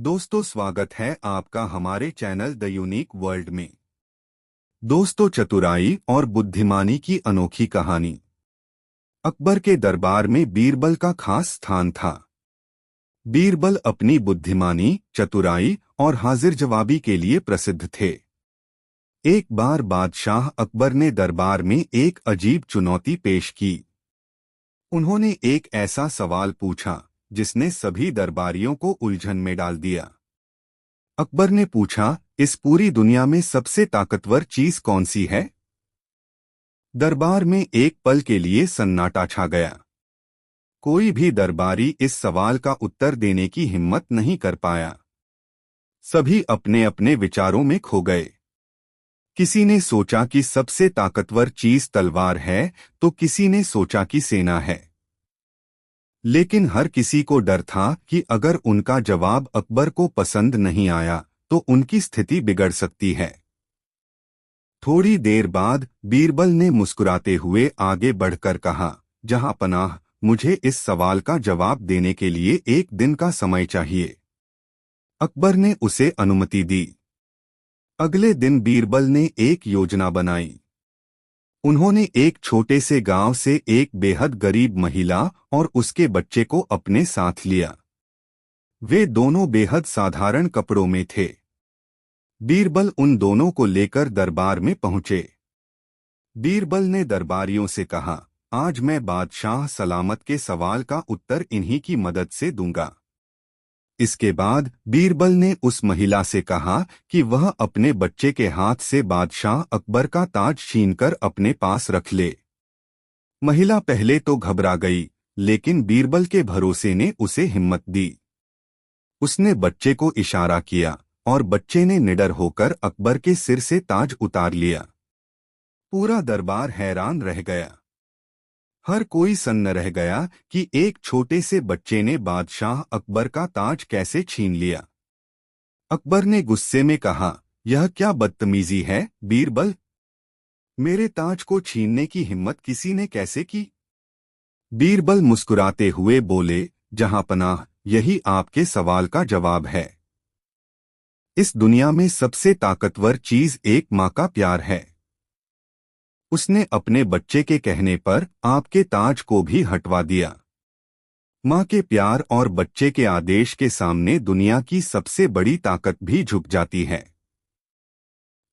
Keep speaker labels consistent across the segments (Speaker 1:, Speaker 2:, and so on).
Speaker 1: दोस्तों, स्वागत है आपका हमारे चैनल द यूनिक वर्ल्ड में। दोस्तों, चतुराई और बुद्धिमानी की अनोखी कहानी। अकबर के दरबार में बीरबल का खास स्थान था। बीरबल अपनी बुद्धिमानी, चतुराई और हाजिर जवाबी के लिए प्रसिद्ध थे। एक बार बादशाह अकबर ने दरबार में एक अजीब चुनौती पेश की। उन्होंने एक ऐसा सवाल पूछा जिसने सभी दरबारियों को उलझन में डाल दिया। अकबर ने पूछा, इस पूरी दुनिया में सबसे ताकतवर चीज कौन सी है? दरबार में एक पल के लिए सन्नाटा छा गया। कोई भी दरबारी इस सवाल का उत्तर देने की हिम्मत नहीं कर पाया। सभी अपने अपने विचारों में खो गए। किसी ने सोचा कि सबसे ताकतवर चीज तलवार है, तो किसी ने सोचा कि सेना है। लेकिन हर किसी को डर था कि अगर उनका जवाब अकबर को पसंद नहीं आया तो उनकी स्थिति बिगड़ सकती है। थोड़ी देर बाद बीरबल ने मुस्कुराते हुए आगे बढ़कर कहा, जहां पनाह, मुझे इस सवाल का जवाब देने के लिए एक दिन का समय चाहिए। अकबर ने उसे अनुमति दी। अगले दिन बीरबल ने एक योजना बनाई। उन्होंने एक छोटे से गांव से एक बेहद गरीब महिला और उसके बच्चे को अपने साथ लिया। वे दोनों बेहद साधारण कपड़ों में थे। बीरबल उन दोनों को लेकर दरबार में पहुंचे। बीरबल ने दरबारियों से कहा, आज मैं बादशाह सलामत के सवाल का उत्तर इन्हीं की मदद से दूंगा। इसके बाद बीरबल ने उस महिला से कहा कि वह अपने बच्चे के हाथ से बादशाह अकबर का ताज छीनकर अपने पास रख ले। महिला पहले तो घबरा गई, लेकिन बीरबल के भरोसे ने उसे हिम्मत दी। उसने बच्चे को इशारा किया और बच्चे ने निडर होकर अकबर के सिर से ताज उतार लिया। पूरा दरबार हैरान रह गया। हर कोई सन्न रह गया कि एक छोटे से बच्चे ने बादशाह अकबर का ताज कैसे छीन लिया। अकबर ने गुस्से में कहा, यह क्या बदतमीजी है बीरबल? मेरे ताज को छीनने की हिम्मत किसी ने कैसे की? बीरबल मुस्कुराते हुए बोले, जहां पनाह, यही आपके सवाल का जवाब है। इस दुनिया में सबसे ताकतवर चीज एक माँ का प्यार है। उसने अपने बच्चे के कहने पर आपके ताज को भी हटवा दिया। माँ के प्यार और बच्चे के आदेश के सामने दुनिया की सबसे बड़ी ताकत भी झुक जाती है।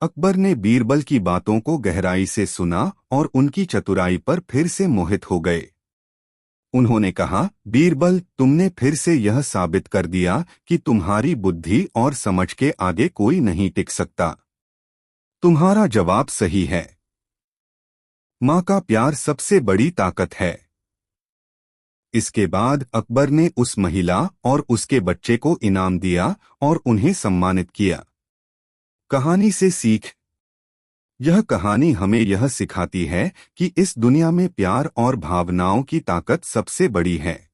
Speaker 1: अकबर ने बीरबल की बातों को गहराई से सुना और उनकी चतुराई पर फिर से मोहित हो गए। उन्होंने कहा, बीरबल, तुमने फिर से यह साबित कर दिया कि तुम्हारी बुद्धि और समझ के आगे कोई नहीं टिक सकता। तुम्हारा जवाब सही है। माँ का प्यार सबसे बड़ी ताकत है। इसके बाद अकबर ने उस महिला और उसके बच्चे को इनाम दिया और उन्हें सम्मानित किया। कहानी से सीख। यह कहानी हमें यह सिखाती है कि इस दुनिया में प्यार और भावनाओं की ताकत सबसे बड़ी है।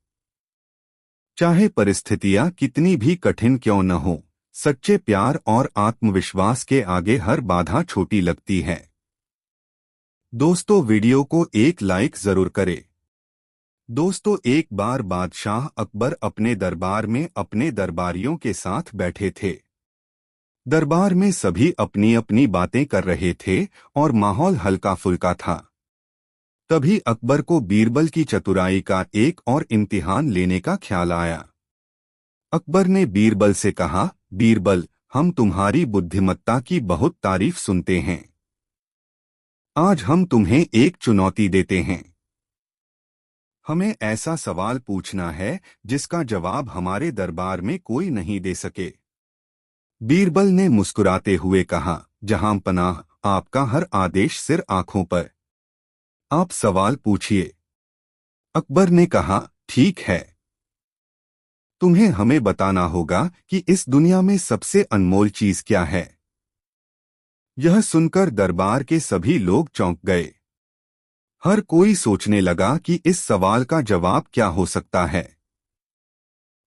Speaker 1: चाहे परिस्थितियां कितनी भी कठिन क्यों न हो, सच्चे प्यार और आत्मविश्वास के आगे हर बाधा छोटी लगती है। दोस्तों, वीडियो को एक लाइक जरूर करें। दोस्तों, एक बार बादशाह अकबर अपने दरबार में अपने दरबारियों के साथ बैठे थे। दरबार में सभी अपनी अपनी बातें कर रहे थे और माहौल हल्का फुल्का था। तभी अकबर को बीरबल की चतुराई का एक और इम्तिहान लेने का ख्याल आया। अकबर ने बीरबल से कहा, बीरबल, हम तुम्हारी बुद्धिमत्ता की बहुत तारीफ सुनते हैं। आज हम तुम्हें एक चुनौती देते हैं। हमें ऐसा सवाल पूछना है जिसका जवाब हमारे दरबार में कोई नहीं दे सके। बीरबल ने मुस्कुराते हुए कहा, जहां पनाह, आपका हर आदेश सिर आंखों पर। आप सवाल पूछिए। अकबर ने कहा, ठीक है। तुम्हें हमें बताना होगा कि इस दुनिया में सबसे अनमोल चीज क्या है। यह सुनकर दरबार के सभी लोग चौंक गए। हर कोई सोचने लगा कि इस सवाल का जवाब क्या हो सकता है।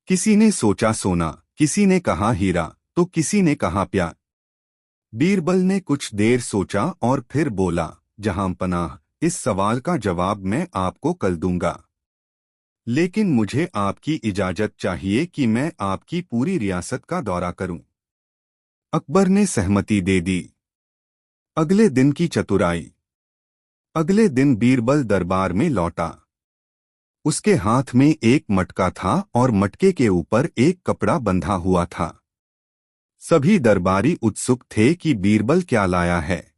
Speaker 1: किसी ने सोचा सोना, किसी ने कहा हीरा, तो किसी ने कहा प्यार। बीरबल ने कुछ देर सोचा और फिर बोला, जहां पनाह, इस सवाल का जवाब मैं आपको कल दूंगा। लेकिन मुझे आपकी इजाजत चाहिए कि मैं आपकी पूरी रियासत का दौरा करूं। अकबर ने सहमति दे दी। अगले दिन की चतुराई। अगले दिन बीरबल दरबार में लौटा। उसके हाथ में एक मटका था और मटके के ऊपर एक कपड़ा बंधा हुआ था। सभी दरबारी उत्सुक थे कि बीरबल क्या लाया है।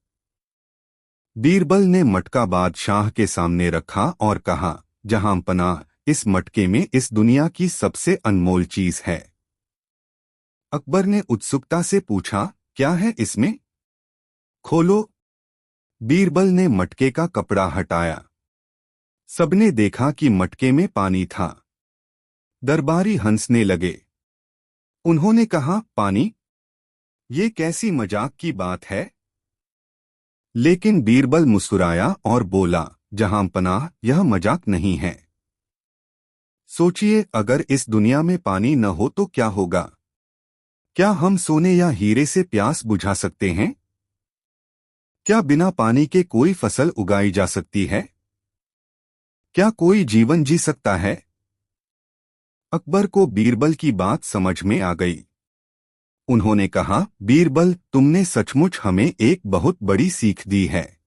Speaker 1: बीरबल ने मटका बादशाह के सामने रखा और कहा, जहां पनाह, इस मटके में इस दुनिया की सबसे अनमोल चीज है। अकबर ने उत्सुकता से पूछा, क्या है इसमें? खोलो। बीरबल ने मटके का कपड़ा हटाया। सबने देखा कि मटके में पानी था। दरबारी हंसने लगे। उन्होंने कहा, पानी? ये कैसी मजाक की बात है? लेकिन बीरबल मुस्कुराया और बोला, जहां पनाह, यह मजाक नहीं है। सोचिए, अगर इस दुनिया में पानी न हो तो क्या होगा? क्या हम सोने या हीरे से प्यास बुझा सकते हैं? क्या बिना पानी के कोई फसल उगाई जा सकती है? क्या कोई जीवन जी सकता है? अकबर को बीरबल की बात समझ में आ गई। उन्होंने कहा, बीरबल, तुमने सचमुच हमें एक बहुत बड़ी सीख दी है।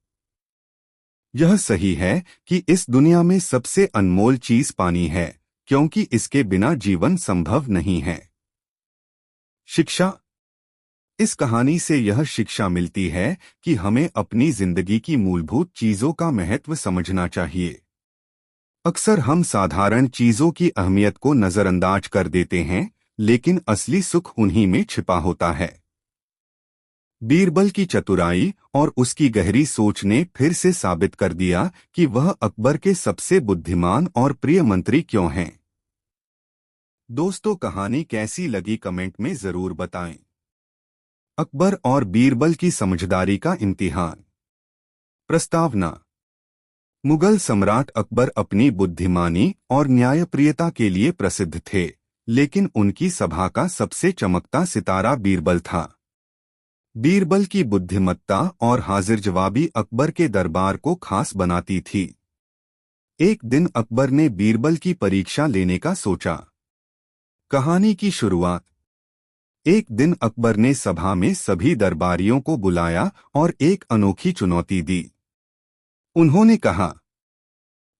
Speaker 1: यह सही है कि इस दुनिया में सबसे अनमोल चीज पानी है, क्योंकि इसके बिना जीवन संभव नहीं है। शिक्षा। इस कहानी से यह शिक्षा मिलती है कि हमें अपनी जिंदगी की मूलभूत चीजों का महत्व समझना चाहिए। अक्सर हम साधारण चीजों की अहमियत को नजरअंदाज कर देते हैं, लेकिन असली सुख उन्हीं में छिपा होता है। बीरबल की चतुराई और उसकी गहरी सोच ने फिर से साबित कर दिया कि वह अकबर के सबसे बुद्धिमान और प्रिय मंत्री क्यों हैं। दोस्तों, कहानी कैसी लगी कमेंट में जरूर बताएं। अकबर और बीरबल की समझदारी का इम्तिहान। प्रस्तावना। मुगल सम्राट अकबर अपनी बुद्धिमानी और न्यायप्रियता के लिए प्रसिद्ध थे, लेकिन उनकी सभा का सबसे चमकता सितारा बीरबल था। बीरबल की बुद्धिमत्ता और हाजिर जवाबी अकबर के दरबार को खास बनाती थी। एक दिन अकबर ने बीरबल की परीक्षा लेने का सोचा। कहानी की शुरुआत। एक दिन अकबर ने सभा में सभी दरबारियों को बुलाया और एक अनोखी चुनौती दी। उन्होंने कहा,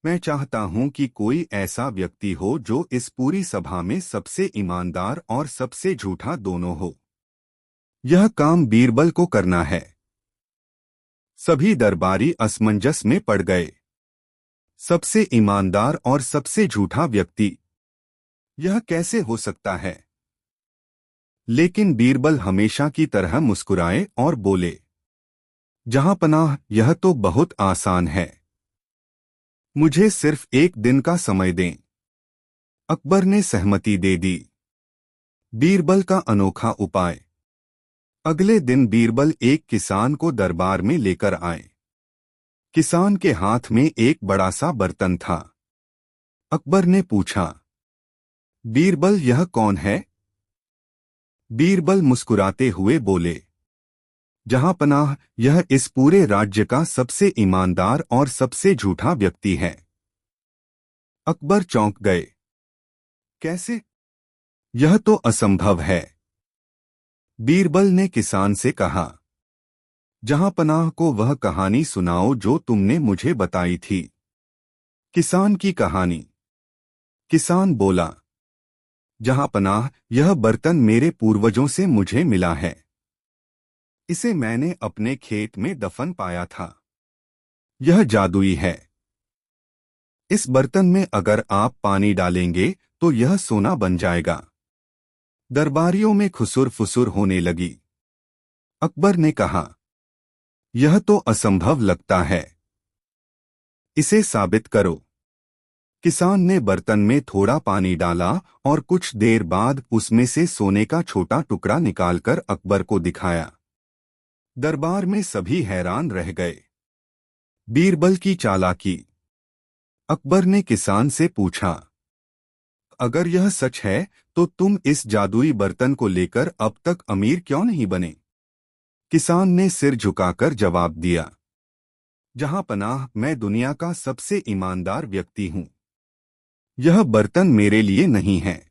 Speaker 1: मैं चाहता हूं कि कोई ऐसा व्यक्ति हो जो इस पूरी सभा में सबसे ईमानदार और सबसे झूठा दोनों हो। यह काम बीरबल को करना है। सभी दरबारी असमंजस में पड़ गए। सबसे ईमानदार और सबसे झूठा व्यक्ति, यह कैसे हो सकता है? लेकिन बीरबल हमेशा की तरह मुस्कुराए और बोले, जहां पनाह, यह तो बहुत आसान है। मुझे सिर्फ एक दिन का समय दें। अकबर ने सहमति दे दी। बीरबल का अनोखा उपाय। अगले दिन बीरबल एक किसान को दरबार में लेकर आए। किसान के हाथ में एक बड़ा सा बर्तन था। अकबर ने पूछा, बीरबल, यह कौन है? बीरबल मुस्कुराते हुए बोले, जहां पनाह, यह इस पूरे राज्य का सबसे ईमानदार और सबसे झूठा व्यक्ति है। अकबर चौंक गए। कैसे? यह तो असंभव है। बीरबल ने किसान से कहा, जहां पनाह को वह कहानी सुनाओ जो तुमने मुझे बताई थी। किसान की कहानी। किसान बोला, जहां पनाह, यह बर्तन मेरे पूर्वजों से मुझे मिला है। इसे मैंने अपने खेत में दफन पाया था। यह जादुई है। इस बर्तन में अगर आप पानी डालेंगे तो यह सोना बन जाएगा। दरबारियों में खुसुर फुसुर होने लगी। अकबर ने कहा, यह तो असंभव लगता है। इसे साबित करो। किसान ने बर्तन में थोड़ा पानी डाला और कुछ देर बाद उसमें से सोने का छोटा टुकड़ा निकालकर अकबर को दिखाया। दरबार में सभी हैरान रह गए। बीरबल की चालाकी। अकबर ने किसान से पूछा, अगर यह सच है तो तुम इस जादुई बर्तन को लेकर अब तक अमीर क्यों नहीं बने? किसान ने सिर झुकाकर जवाब दिया, जहां पनाह, मैं दुनिया का सबसे ईमानदार व्यक्ति हूं। यह बर्तन मेरे लिए नहीं है।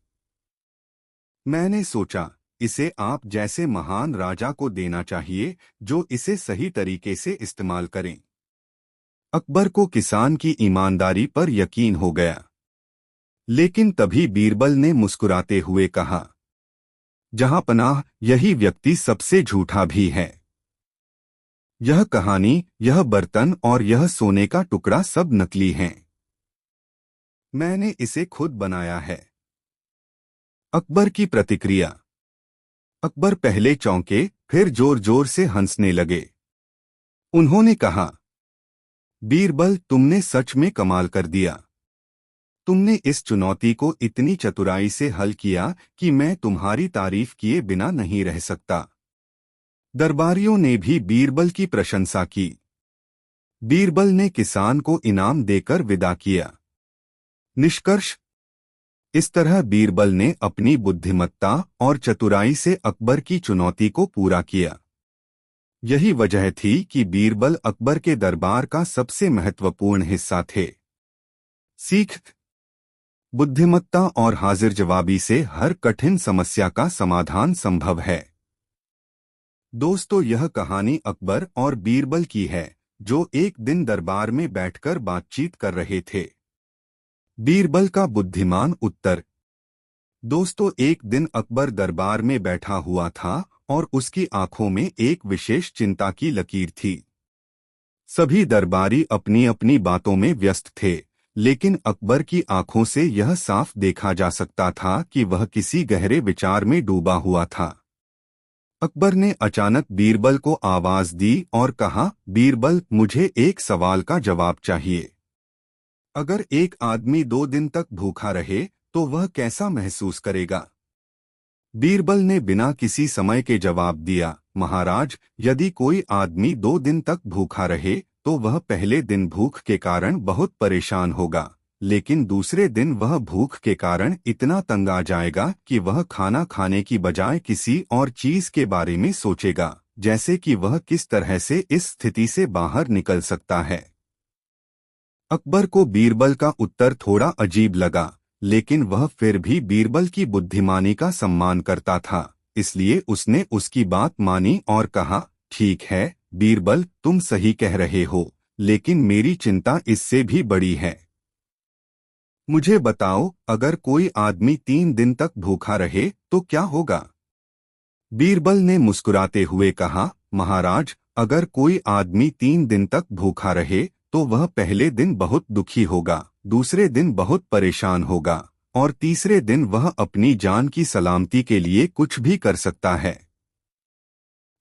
Speaker 1: मैंने सोचा, इसे आप जैसे महान राजा को देना चाहिए जो इसे सही तरीके से इस्तेमाल करें। अकबर को किसान की ईमानदारी पर यकीन हो गया। लेकिन तभी बीरबल ने मुस्कुराते हुए कहा, जहां पनाह, यही व्यक्ति सबसे झूठा भी है। यह कहानी, यह बर्तन और यह सोने का टुकड़ा सब नकली हैं। मैंने इसे खुद बनाया है। अकबर की प्रतिक्रिया। अकबर पहले चौंके, फिर जोर जोर से हंसने लगे। उन्होंने कहा, बीरबल, तुमने सच में कमाल कर दिया। तुमने इस चुनौती को इतनी चतुराई से हल किया कि मैं तुम्हारी तारीफ किए बिना नहीं रह सकता। दरबारियों ने भी बीरबल की प्रशंसा की। बीरबल ने किसान को इनाम देकर विदा किया। निष्कर्ष। इस तरह बीरबल ने अपनी बुद्धिमत्ता और चतुराई से अकबर की चुनौती को पूरा किया। यही वजह थी कि बीरबल अकबर के दरबार का सबसे महत्वपूर्ण हिस्सा थे। सीख। बुद्धिमत्ता और हाजिर जवाबी से हर कठिन समस्या का समाधान संभव है। दोस्तों, यह कहानी अकबर और बीरबल की है, जो एक दिन दरबार में बैठकर बातचीत कर रहे थे। बीरबल का बुद्धिमान उत्तर। दोस्तों, एक दिन अकबर दरबार में बैठा हुआ था और उसकी आंखों में एक विशेष चिंता की लकीर थी। सभी दरबारी अपनी अपनी बातों में व्यस्त थे, लेकिन अकबर की आंखों से यह साफ देखा जा सकता था कि वह किसी गहरे विचार में डूबा हुआ था। अकबर ने अचानक बीरबल को आवाज दी और कहा, बीरबल, मुझे एक सवाल का जवाब चाहिए। अगर एक आदमी 2 दिन तक भूखा रहे तो वह कैसा महसूस करेगा? बीरबल ने बिना किसी समय के जवाब दिया, महाराज, यदि कोई आदमी 2 दिन तक भूखा रहे तो वह पहले दिन भूख के कारण बहुत परेशान होगा, लेकिन दूसरे दिन वह भूख के कारण इतना तंग आ जाएगा कि वह खाना खाने की बजाय किसी और चीज के बारे में सोचेगा, जैसे कि वह किस तरह से इस स्थिति से बाहर निकल सकता है। अकबर को बीरबल का उत्तर थोड़ा अजीब लगा, लेकिन वह फिर भी बीरबल की बुद्धिमानी का सम्मान करता था, इसलिए उसने उसकी बात मानी और कहा, ठीक है बीरबल, तुम सही कह रहे हो, लेकिन मेरी चिंता इससे भी बड़ी है। मुझे बताओ, अगर कोई आदमी 3 दिन तक भूखा रहे तो क्या होगा? बीरबल ने मुस्कुराते हुए कहा, महाराज, अगर कोई आदमी 3 दिन तक भूखा रहे तो वह पहले दिन बहुत दुखी होगा, दूसरे दिन बहुत परेशान होगा और तीसरे दिन वह अपनी जान की सलामती के लिए कुछ भी कर सकता है।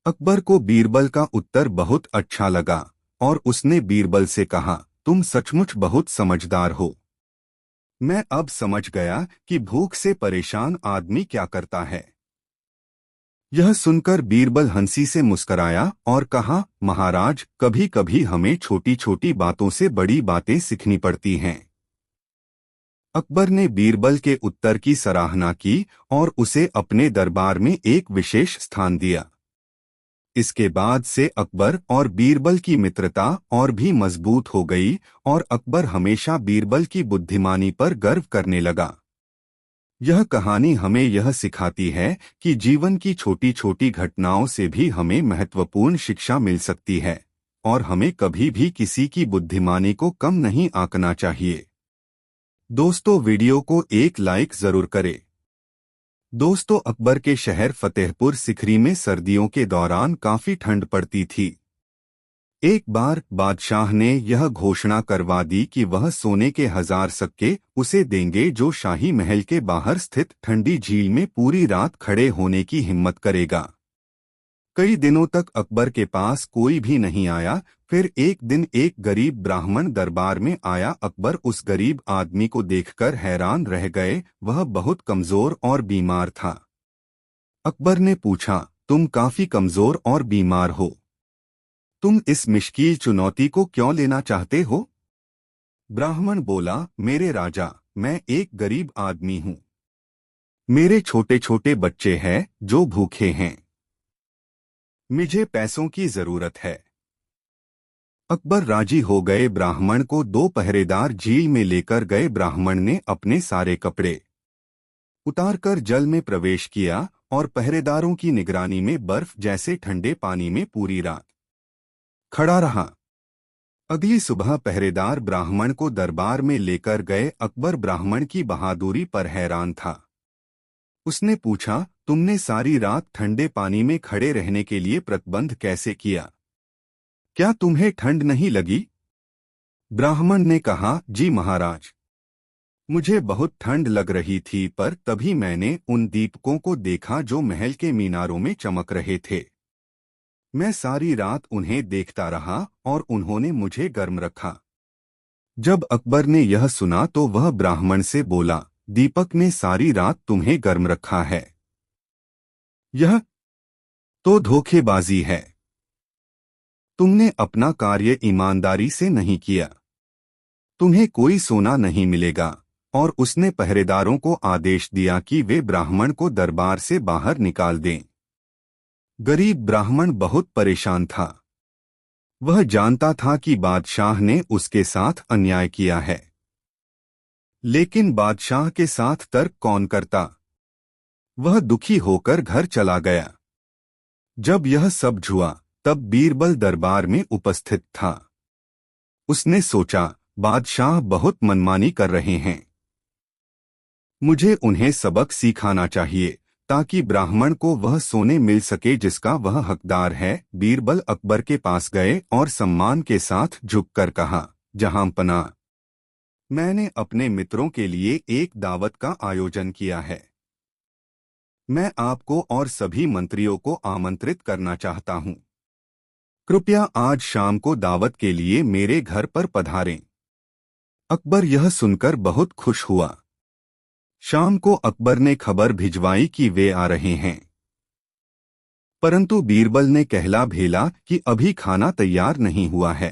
Speaker 1: अकबर को बीरबल का उत्तर बहुत अच्छा लगा और उसने बीरबल से कहा, तुम सचमुच बहुत समझदार हो। मैं अब समझ गया कि भूख से परेशान आदमी क्या करता है। यह सुनकर बीरबल हंसी से मुस्कराया और कहा, महाराज, कभी कभी हमें छोटी छोटी बातों से बड़ी बातें सीखनी पड़ती हैं। अकबर ने बीरबल के उत्तर की सराहना की और उसे अपने दरबार में एक विशेष स्थान दिया। इसके बाद से अकबर और बीरबल की मित्रता और भी मजबूत हो गई और अकबर हमेशा बीरबल की बुद्धिमानी पर गर्व करने लगा। यह कहानी हमें यह सिखाती है कि जीवन की छोटी छोटी घटनाओं से भी हमें महत्वपूर्ण शिक्षा मिल सकती है और हमें कभी भी किसी की बुद्धिमानी को कम नहीं आंकना चाहिए। दोस्तों, वीडियो को एक लाइक जरूर करें। दोस्तों, अकबर के शहर फतेहपुर सिकरी में सर्दियों के दौरान काफी ठंड पड़ती थी। एक बार बादशाह ने यह घोषणा करवा दी कि वह सोने के 1000 सिक्के उसे देंगे जो शाही महल के बाहर स्थित ठंडी झील में पूरी रात खड़े होने की हिम्मत करेगा। कई दिनों तक अकबर के पास कोई भी नहीं आया। फिर एक दिन एक गरीब ब्राह्मण दरबार में आया। अकबर उस गरीब आदमी को देखकर हैरान रह गए। वह बहुत कमजोर और बीमार था। अकबर ने पूछा, तुम काफी कमजोर और बीमार हो, तुम इस मुश्किल चुनौती को क्यों लेना चाहते हो? ब्राह्मण बोला, मेरे राजा, मैं एक गरीब आदमी हूँ। मेरे छोटे छोटे बच्चे हैं जो भूखे हैं। मुझे पैसों की जरूरत है। अकबर राजी हो गए। ब्राह्मण को 2 पहरेदार झील में लेकर गए। ब्राह्मण ने अपने सारे कपड़े उतारकर जल में प्रवेश किया और पहरेदारों की निगरानी में बर्फ जैसे ठंडे पानी में पूरी रात खड़ा रहा। अगली सुबह पहरेदार ब्राह्मण को दरबार में लेकर गए। अकबर ब्राह्मण की बहादुरी पर हैरान था। उसने पूछा, तुमने सारी रात ठंडे पानी में खड़े रहने के लिए प्रबंध कैसे किया? क्या तुम्हें ठंड नहीं लगी? ब्राह्मण ने कहा, जी महाराज, मुझे बहुत ठंड लग रही थी, पर तभी मैंने उन दीपकों को देखा जो महल के मीनारों में चमक रहे थे। मैं सारी रात उन्हें देखता रहा और उन्होंने मुझे गर्म रखा। जब अकबर ने यह सुना तो वह ब्राह्मण से बोला, दीपक ने सारी रात तुम्हें गर्म रखा है? यह तो धोखेबाजी है। तुमने अपना कार्य ईमानदारी से नहीं किया। तुम्हें कोई सोना नहीं मिलेगा। और उसने पहरेदारों को आदेश दिया कि वे ब्राह्मण को दरबार से बाहर निकाल दें। गरीब ब्राह्मण बहुत परेशान था। वह जानता था कि बादशाह ने उसके साथ अन्याय किया है, लेकिन बादशाह के साथ तर्क कौन करता? वह दुखी होकर घर चला गया। जब यह सब हुआ तब बीरबल दरबार में उपस्थित था। उसने सोचा, बादशाह बहुत मनमानी कर रहे हैं। मुझे उन्हें सबक सिखाना चाहिए ताकि ब्राह्मण को वह सोने मिल सके जिसका वह हकदार है। बीरबल अकबर के पास गए और सम्मान के साथ झुककर कहा, जहांपना, मैंने अपने मित्रों के लिए एक दावत का आयोजन किया है। मैं आपको और सभी मंत्रियों को आमंत्रित करना चाहता हूं। कृपया आज शाम को दावत के लिए मेरे घर पर पधारें। अकबर यह सुनकर बहुत खुश हुआ। शाम को अकबर ने खबर भिजवाई कि वे आ रहे हैं, परंतु बीरबल ने कहला भेला कि अभी खाना तैयार नहीं हुआ है।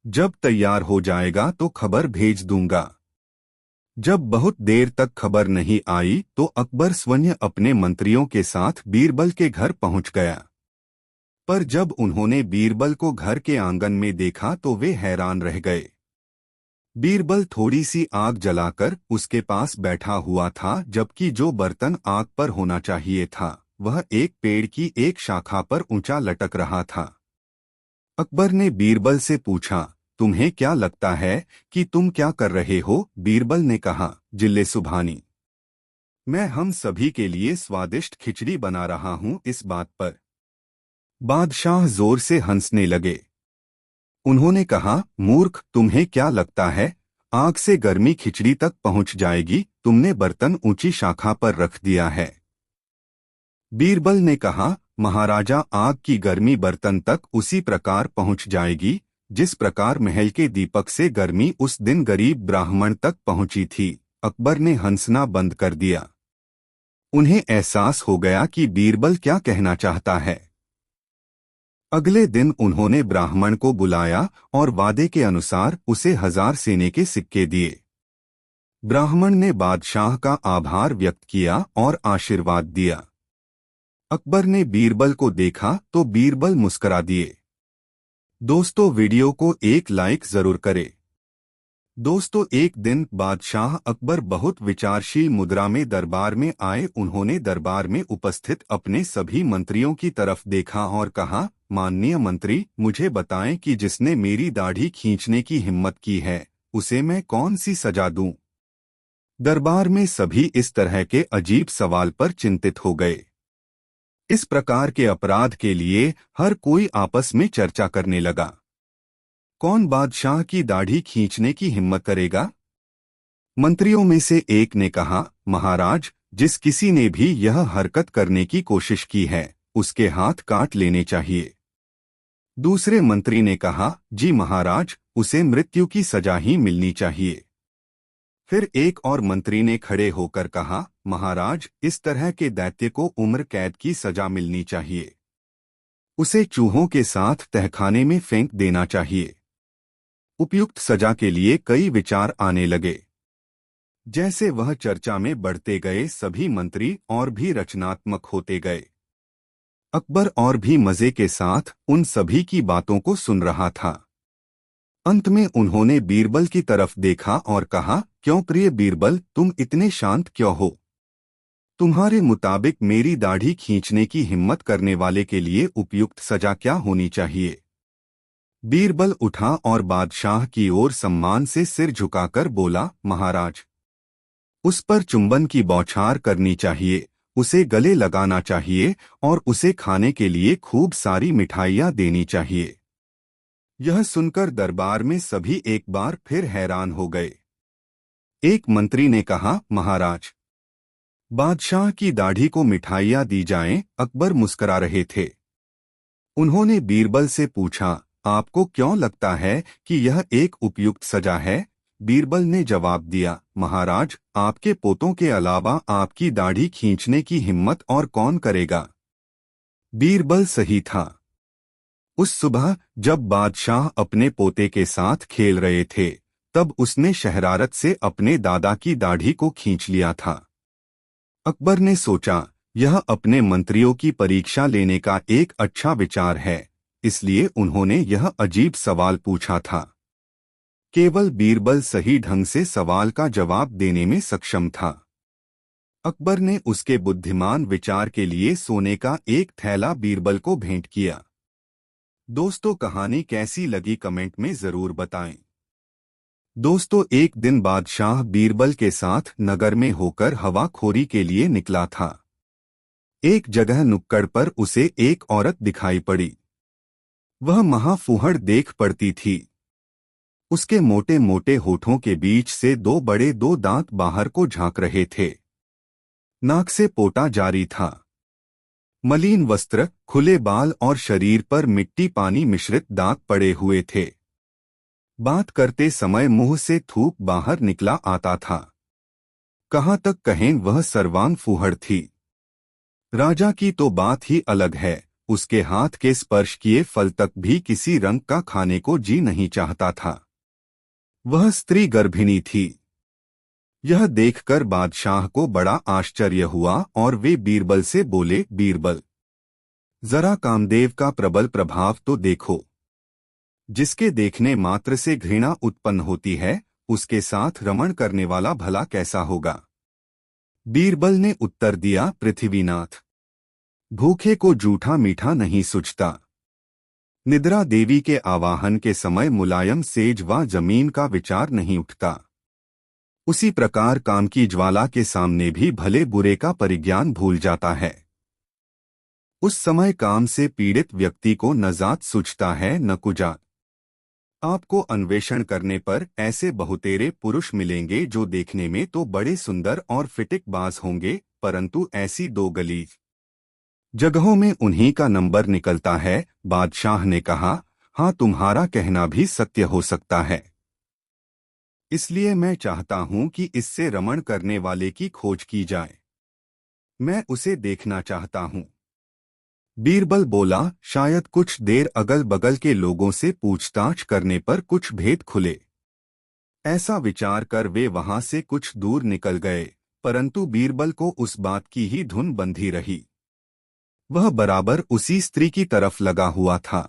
Speaker 1: जब तैयार हो जाएगा तो खबर भेज दूंगा। जब बहुत देर तक खबर नहीं आई तो अकबर स्वयं अपने मंत्रियों के साथ बीरबल के घर पहुंच गया। पर जब उन्होंने बीरबल को घर के आंगन में देखा तो वे हैरान रह गए। बीरबल थोड़ी सी आग जलाकर उसके पास बैठा हुआ था, जबकि जो बर्तन आग पर होना चाहिए था वह एक पेड़ की एक शाखा पर ऊंचा लटक रहा था। अकबर ने बीरबल से पूछा, तुम्हें क्या लगता है कि तुम क्या कर रहे हो? बीरबल ने कहा, जिल्ले सुभानी, मैं हम सभी के लिए स्वादिष्ट खिचड़ी बना रहा हूं। इस बात पर बादशाह जोर से हंसने लगे। उन्होंने कहा, मूर्ख, तुम्हें क्या लगता है आग से गर्मी खिचड़ी तक पहुंच जाएगी? तुमने बर्तन ऊंची शाखा पर रख दिया है। बीरबल ने कहा, महाराजा, आग की गर्मी बर्तन तक उसी प्रकार पहुंच जाएगी जिस प्रकार महल के दीपक से गर्मी उस दिन गरीब ब्राह्मण तक पहुंची थी। अकबर ने हंसना बंद कर दिया। उन्हें एहसास हो गया कि बीरबल क्या कहना चाहता है। अगले दिन उन्होंने ब्राह्मण को बुलाया और वादे के अनुसार उसे 1000 सेने के सिक्के दिए। ब्राह्मण ने बादशाह का आभार व्यक्त किया और आशीर्वाद दिया। अकबर ने बीरबल को देखा तो बीरबल मुस्करा दिए। दोस्तों, वीडियो को एक लाइक जरूर करें। दोस्तों, एक दिन बादशाह अकबर बहुत विचारशील मुद्रा में दरबार में आए। उन्होंने दरबार में उपस्थित अपने सभी मंत्रियों की तरफ देखा और कहा, माननीय मंत्री, मुझे बताएं कि जिसने मेरी दाढ़ी खींचने की हिम्मत की है उसे मैं कौन सी सजा दूं? दरबार में सभी इस तरह के अजीब सवाल पर चिंतित हो गए। इस प्रकार के अपराध के लिए हर कोई आपस में चर्चा करने लगा। कौन बादशाह की दाढ़ी खींचने की हिम्मत करेगा? मंत्रियों में से एक ने कहा, महाराज, जिस किसी ने भी यह हरकत करने की कोशिश की है उसके हाथ काट लेने चाहिए। दूसरे मंत्री ने कहा, जी महाराज, उसे मृत्यु की सजा ही मिलनी चाहिए। फिर एक और मंत्री ने खड़े होकर कहा, महाराज, इस तरह के दैत्य को उम्र कैद की सजा मिलनी चाहिए। उसे चूहों के साथ तहखाने में फेंक देना चाहिए। उपयुक्त सजा के लिए कई विचार आने लगे। जैसे वह चर्चा में बढ़ते गए सभी मंत्री और भी रचनात्मक होते गए। अकबर और भी मजे के साथ उन सभी की बातों को सुन रहा था। अंत में उन्होंने बीरबल की तरफ देखा और कहा, क्यों प्रिय बीरबल, तुम इतने शांत क्यों हो? तुम्हारे मुताबिक मेरी दाढ़ी खींचने की हिम्मत करने वाले के लिए उपयुक्त सजा क्या होनी चाहिए? बीरबल उठा और बादशाह की ओर सम्मान से सिर झुकाकर बोला, महाराज, उस पर चुंबन की बौछार करनी चाहिए, उसे गले लगाना चाहिए और उसे खाने के लिए खूब सारी मिठाइयाँ देनी चाहिए। यह सुनकर दरबार में सभी एक बार फिर हैरान हो गए। एक मंत्री ने कहा, महाराज, बादशाह की दाढ़ी को मिठाइयाँ दी जाएं। अकबर मुस्करा रहे थे। उन्होंने बीरबल से पूछा, आपको क्यों लगता है कि यह एक उपयुक्त सजा है? बीरबल ने जवाब दिया, महाराज, आपके पोतों के अलावा आपकी दाढ़ी खींचने की हिम्मत और कौन करेगा? बीरबल सही था। उस सुबह जब बादशाह अपने पोते के साथ खेल रहे थे, तब उसने शरारत से अपने दादा की दाढ़ी को खींच लिया था। अकबर ने सोचा, यह अपने मंत्रियों की परीक्षा लेने का एक अच्छा विचार है, इसलिए उन्होंने यह अजीब सवाल पूछा था। केवल बीरबल सही ढंग से सवाल का जवाब देने में सक्षम था। अकबर ने उसके बुद्धिमान विचार के लिए सोने का एक थैला बीरबल को भेंट किया। दोस्तों, कहानी कैसी लगी कमेंट में जरूर बताएं। दोस्तों, एक दिन बादशाह बीरबल के साथ नगर में होकर हवाखोरी के लिए निकला था। एक जगह नुक्कड़ पर उसे एक औरत दिखाई पड़ी। वह महाफूहड़ देख पड़ती थी। उसके मोटे मोटे होठों के बीच से दो दांत बाहर को झांक रहे थे। नाक से पोटा जारी था। मलिन वस्त्र, खुले बाल और शरीर पर मिट्टी पानी मिश्रित दाग पड़े हुए थे। बात करते समय मुंह से थूक बाहर निकला आता था। कहाँ तक कहें, वह सर्वांग फूहड़ थी। राजा की तो बात ही अलग है, उसके हाथ के स्पर्श किए फल तक भी किसी रंग का खाने को जी नहीं चाहता था। वह स्त्री गर्भिणी थी। यह देखकर बादशाह को बड़ा आश्चर्य हुआ और वे बीरबल से बोले, बीरबल, जरा कामदेव का प्रबल प्रभाव तो देखो। जिसके देखने मात्र से घृणा उत्पन्न होती है, उसके साथ रमण करने वाला भला कैसा होगा? बीरबल ने उत्तर दिया, पृथ्वीनाथ, भूखे को जूठा मीठा नहीं सुझता। निद्रा देवी के आवाहन के समय मुलायम सेज व जमीन का विचार नहीं उठता। उसी प्रकार काम की ज्वाला के सामने भी भले बुरे का परिज्ञान भूल जाता है। उस समय काम से पीड़ित व्यक्ति को न जात सूझता है न कुजात। आपको अन्वेषण करने पर ऐसे बहुतेरे पुरुष मिलेंगे जो देखने में तो बड़े सुंदर और फिटिकबाज होंगे, परंतु ऐसी दो गलीज जगहों में उन्हीं का नंबर निकलता है। बादशाह ने कहा, हाँ, तुम्हारा कहना भी सत्य हो सकता है। इसलिए मैं चाहता हूं कि इससे रमण करने वाले की खोज की जाए। मैं उसे देखना चाहता हूं। बीरबल बोला, शायद कुछ देर अगल बगल के लोगों से पूछताछ करने पर कुछ भेद खुले। ऐसा विचार कर वे वहां से कुछ दूर निकल गए, परंतु बीरबल को उस बात की ही धुन बंधी रही। वह बराबर उसी स्त्री की तरफ लगा हुआ था।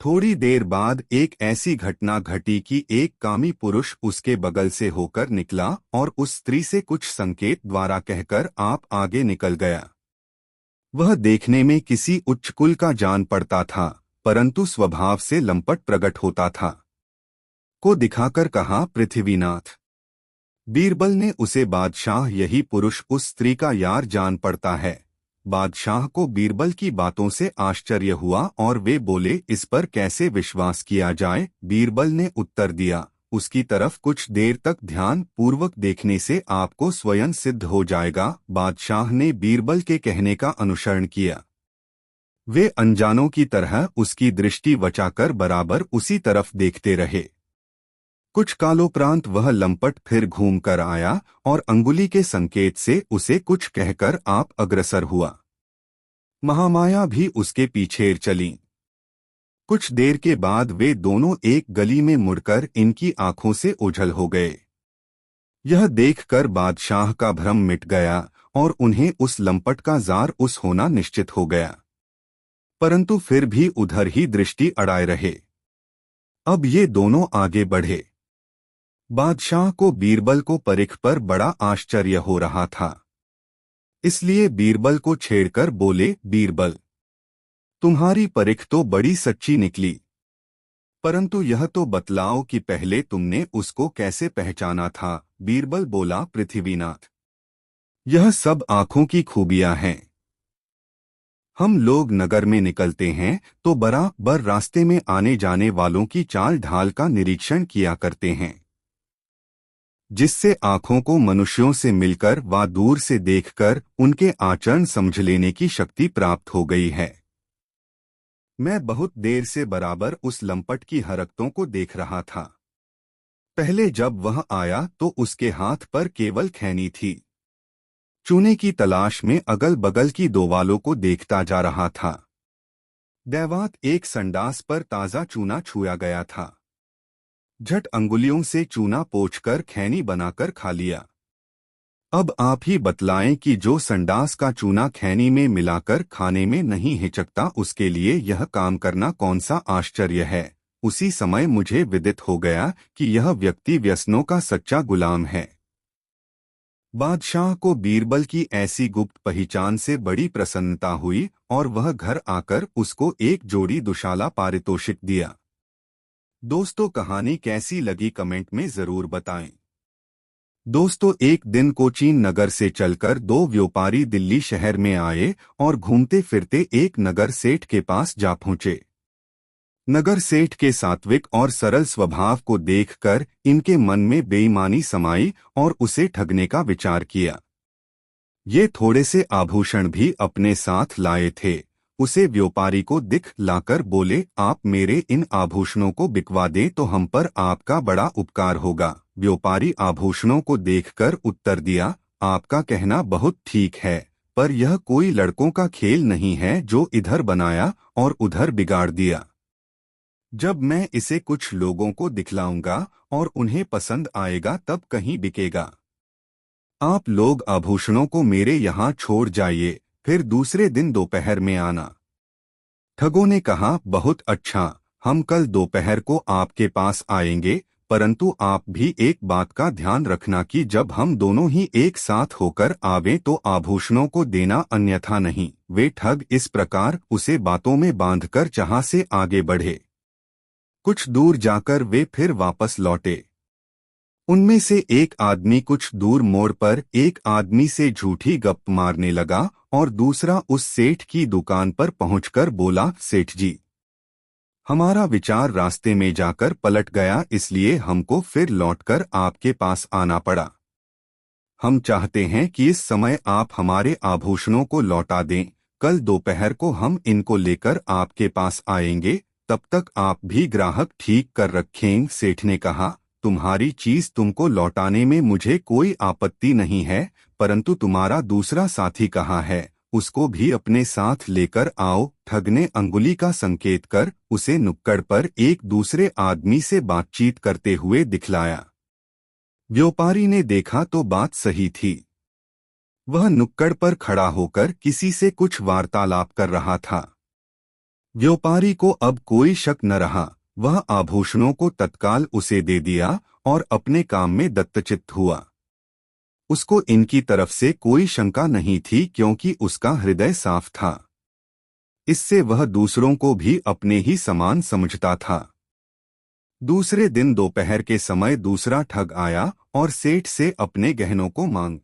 Speaker 1: थोड़ी देर बाद एक ऐसी घटना घटी कि एक कामी पुरुष उसके बगल से होकर निकला और उस स्त्री से कुछ संकेत द्वारा कहकर आप आगे निकल गया। वह देखने में किसी उच्च कुल का जान पड़ता था, परंतु स्वभाव से लंपट प्रकट होता था। को दिखाकर कहा, पृथ्वीनाथ। बीरबल ने उसे, बादशाह, यही पुरुष उस स्त्री का यार जान पड़ता है। बादशाह को बीरबल की बातों से आश्चर्य हुआ और वे बोले, इस पर कैसे विश्वास किया जाए? बीरबल ने उत्तर दिया, उसकी तरफ कुछ देर तक ध्यान पूर्वक देखने से आपको स्वयं सिद्ध हो जाएगा। बादशाह ने बीरबल के कहने का अनुसरण किया। वे अनजानों की तरह उसकी दृष्टि बचाकर बराबर उसी तरफ देखते रहे। कुछ कालोपरांत वह लंपट फिर घूम कर आया और अंगुली के संकेत से उसे कुछ कहकर आप अग्रसर हुआ। महामाया भी उसके पीछे चली। कुछ देर के बाद वे दोनों एक गली में मुड़कर इनकी आंखों से ओझल हो गए। यह देखकर बादशाह का भ्रम मिट गया और उन्हें उस लंपट का जार उस होना निश्चित हो गया। परंतु फिर भी उधर ही दृष्टि अड़ाए रहे। अब ये दोनों आगे बढ़े। बादशाह को बीरबल को परख पर बड़ा आश्चर्य हो रहा था, इसलिए बीरबल को छेड़कर बोले, बीरबल, तुम्हारी परख तो बड़ी सच्ची निकली, परंतु यह तो बतलाओ कि पहले तुमने उसको कैसे पहचाना था। बीरबल बोला, पृथ्वीनाथ, यह सब आंखों की खूबियां हैं। हम लोग नगर में निकलते हैं तो बराबर रास्ते में आने जाने वालों की चाल ढाल का निरीक्षण किया करते हैं, जिससे आंखों को मनुष्यों से मिलकर व दूर से देखकर उनके आचरण समझ लेने की शक्ति प्राप्त हो गई है। मैं बहुत देर से बराबर उस लंपट की हरकतों को देख रहा था। पहले जब वह आया तो उसके हाथ पर केवल खैनी थी। चूने की तलाश में अगल बगल की दोवालों को देखता जा रहा था। दैवात एक संडास पर ताजा चूना छुआ गया था। झट अंगुलियों से चूना पोंछकर खैनी बनाकर खा लिया। अब आप ही बतलाएं कि जो संडास का चूना खैनी में मिलाकर खाने में नहीं हिचकता, उसके लिए यह काम करना कौन सा आश्चर्य है। उसी समय मुझे विदित हो गया कि यह व्यक्ति व्यसनों का सच्चा गुलाम है। बादशाह को बीरबल की ऐसी गुप्त पहचान से बड़ी प्रसन्नता हुई और वह घर आकर उसको एक जोड़ी दुशाला पारितोषिक दिया। दोस्तों, कहानी कैसी लगी कमेंट में जरूर बताएं। दोस्तों, एक दिन कोचीन नगर से चलकर दो व्यापारी दिल्ली शहर में आए और घूमते फिरते एक नगर सेठ के पास जा पहुंचे। नगर सेठ के सात्विक और सरल स्वभाव को देखकर इनके मन में बेईमानी समाई और उसे ठगने का विचार किया। ये थोड़े से आभूषण भी अपने साथ लाए थे। उसे व्यापारी को दिखलाकर बोले, आप मेरे इन आभूषणों को बिकवा दें तो हम पर आपका बड़ा उपकार होगा। व्यापारी आभूषणों को देखकर उत्तर दिया, आपका कहना बहुत ठीक है, पर यह कोई लड़कों का खेल नहीं है जो इधर बनाया और उधर बिगाड़ दिया। जब मैं इसे कुछ लोगों को दिखलाऊंगा और उन्हें पसंद आएगा तब कहीं बिकेगा। आप लोग आभूषणों को मेरे यहाँ छोड़ जाइए, फिर दूसरे दिन दोपहर में आना। ठगों ने कहा, बहुत अच्छा, हम कल दोपहर को आपके पास आएंगे, परंतु आप भी एक बात का ध्यान रखना कि जब हम दोनों ही एक साथ होकर आवें तो आभूषणों को देना, अन्यथा नहीं। वे ठग इस प्रकार उसे बातों में बांधकर जहां से आगे बढ़े। कुछ दूर जाकर वे फिर वापस लौटे। उनमें से एक आदमी कुछ दूर मोड़ पर एक आदमी से झूठी गप मारने लगा और दूसरा उस सेठ की दुकान पर पहुंचकर बोला, सेठ जी, हमारा विचार रास्ते में जाकर पलट गया, इसलिए हमको फिर लौटकर आपके पास आना पड़ा। हम चाहते हैं कि इस समय आप हमारे आभूषणों को लौटा दें। कल दोपहर को हम इनको लेकर आपके पास आएंगे, तब तक आप भी ग्राहक ठीक कर रखें। सेठ ने कहा, तुम्हारी चीज तुमको लौटाने में मुझे कोई आपत्ति नहीं है, परंतु तुम्हारा दूसरा साथी कहाँ है, उसको भी अपने साथ लेकर आओ। ठग ने अंगुली का संकेत कर उसे नुक्कड़ पर एक दूसरे आदमी से बातचीत करते हुए दिखलाया। व्यापारी ने देखा तो बात सही थी। वह नुक्कड़ पर खड़ा होकर किसी से कुछ वार्तालाप कर रहा था। व्यापारी को अब कोई शक न रहा। वह आभूषणों को तत्काल उसे दे दिया और अपने काम में दत्तचित्त हुआ। उसको इनकी तरफ से कोई शंका नहीं थी, क्योंकि उसका हृदय साफ था। इससे वह दूसरों को भी अपने ही समान समझता था। दूसरे दिन दोपहर के समय दूसरा ठग आया और सेठ से अपने गहनों को मांग।